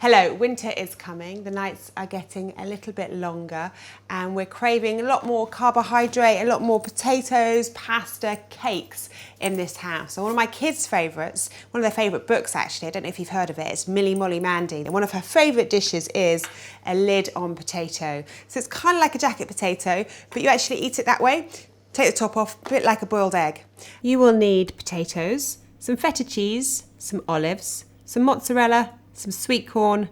Hello, winter is coming. The nights are getting a little bit longer and we're craving a lot more carbohydrate, a lot more potatoes, pasta, cakes in this house. And one of my kids' favourites, one of their favourite books actually, I don't know if you've heard of it, it's Millie Molly Mandy. And one of her favourite dishes is a lid on potato. So it's kind of like a jacket potato, but you actually eat it that way. Take the top off, a bit like a boiled egg. You will need potatoes, some feta cheese, some olives, some mozzarella, some sweet corn,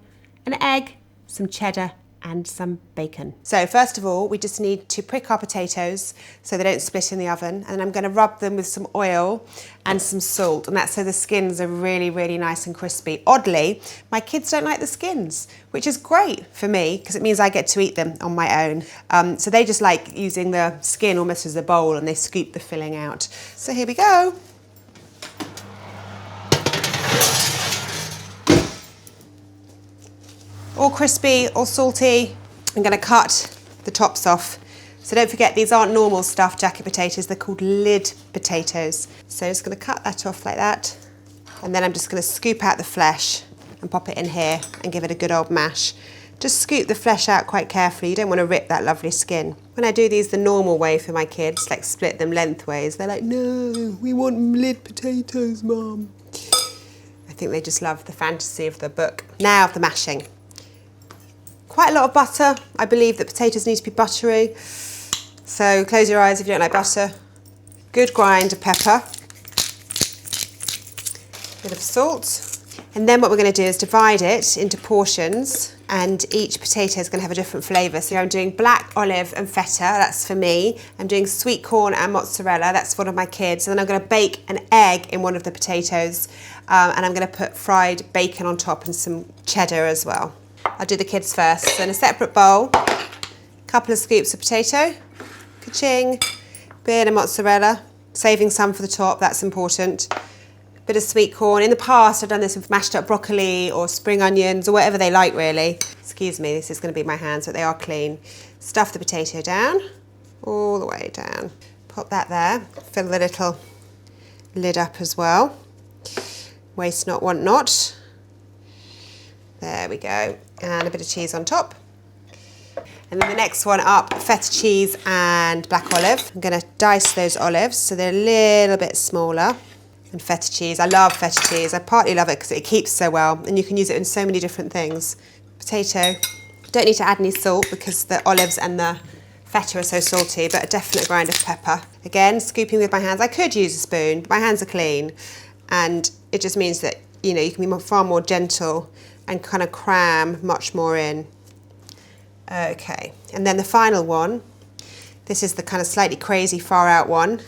an egg, some cheddar and some bacon. So first of all, we just need to prick our potatoes so they don't split in the oven, and then I'm going to rub them with some oil and some salt, and that's so the skins are really, really nice and crispy. Oddly, my kids don't like the skins, which is great for me because it means I get to eat them on my own. So they just like using the skin almost as a bowl and they scoop the filling out. So here we go. All crispy, all salty. I'm going to cut the tops off. So don't forget, these aren't normal stuffed jacket potatoes, they're called lid potatoes. So I'm just going to cut that off like that. And then I'm just going to scoop out the flesh and pop it in here and give it a good old mash. Just scoop the flesh out quite carefully, you don't want to rip that lovely skin. When I do these the normal way for my kids, like split them lengthways, they're like, no, we want lid potatoes, Mum. I think they just love the fantasy of the book. Now the mashing. Quite a lot of butter. I believe that potatoes need to be buttery. So close your eyes if you don't like butter. Good grind of pepper. Bit of salt. And then what we're going to do is divide it into portions, and each potato is going to have a different flavour. So I'm doing black olive and feta, that's for me. I'm doing sweet corn and mozzarella, that's for one of my kids. And then I'm going to bake an egg in one of the potatoes. And I'm going to put fried bacon on top and some cheddar as well. I'll do the kids first. So in a separate bowl, a couple of scoops of potato, ka-ching, bit of mozzarella, saving some for the top, that's important. Bit of sweet corn. In the past, I've done this with mashed up broccoli or spring onions or whatever they like really. Excuse me, this is going to be my hands, but they are clean. Stuff the potato down, all the way down. Pop that there, fill the little lid up as well. Waste not, want not. There we go, and a bit of cheese on top. And then the next one up, feta cheese and black olive. I'm going to dice those olives so they're a little bit smaller. And feta cheese, I love feta cheese. I partly love it because it keeps so well and you can use it in so many different things. Potato, don't need to add any salt because the olives and the feta are so salty, but a definite grind of pepper. Again, scooping with my hands. I could use a spoon, but my hands are clean. And it just means that, you know, you can be far more gentle and kind of cram much more in. Okay, and then the final one, this is the kind of slightly crazy far out one.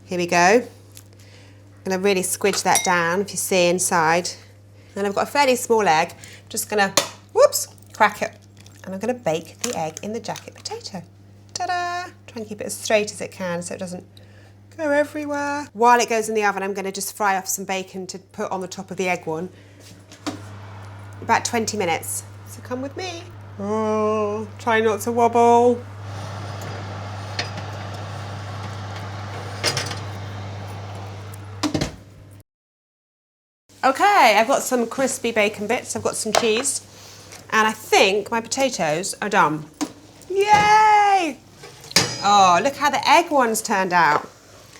Here we go. I'm gonna really squidge that down if you see inside. And I've got a fairly small egg. I'm just gonna, whoops, crack it. And I'm gonna bake the egg in the jacket potato. Ta-da! Try and keep it as straight as it can so it doesn't go everywhere. While it goes in the oven, I'm gonna just fry off some bacon to put on the top of the egg one. About 20 minutes, so come with me. Oh, try not to wobble. Okay, I've got some crispy bacon bits, I've got some cheese, and I think my potatoes are done. Yay! Oh, look how the egg ones turned out.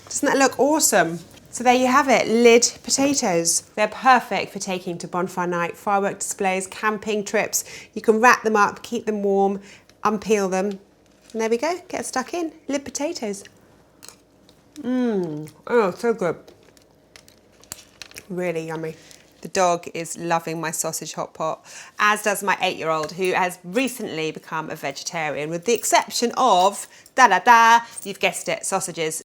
Doesn't that look awesome? So there you have it, lid potatoes. They're perfect for taking to bonfire night, firework displays, camping trips. You can wrap them up, keep them warm, unpeel them. And there we go, get stuck in, lid potatoes. Oh, so good. Really yummy. The dog is loving my sausage hot pot, as does my 8-year-old, who has recently become a vegetarian, with the exception of, you've guessed it, sausages.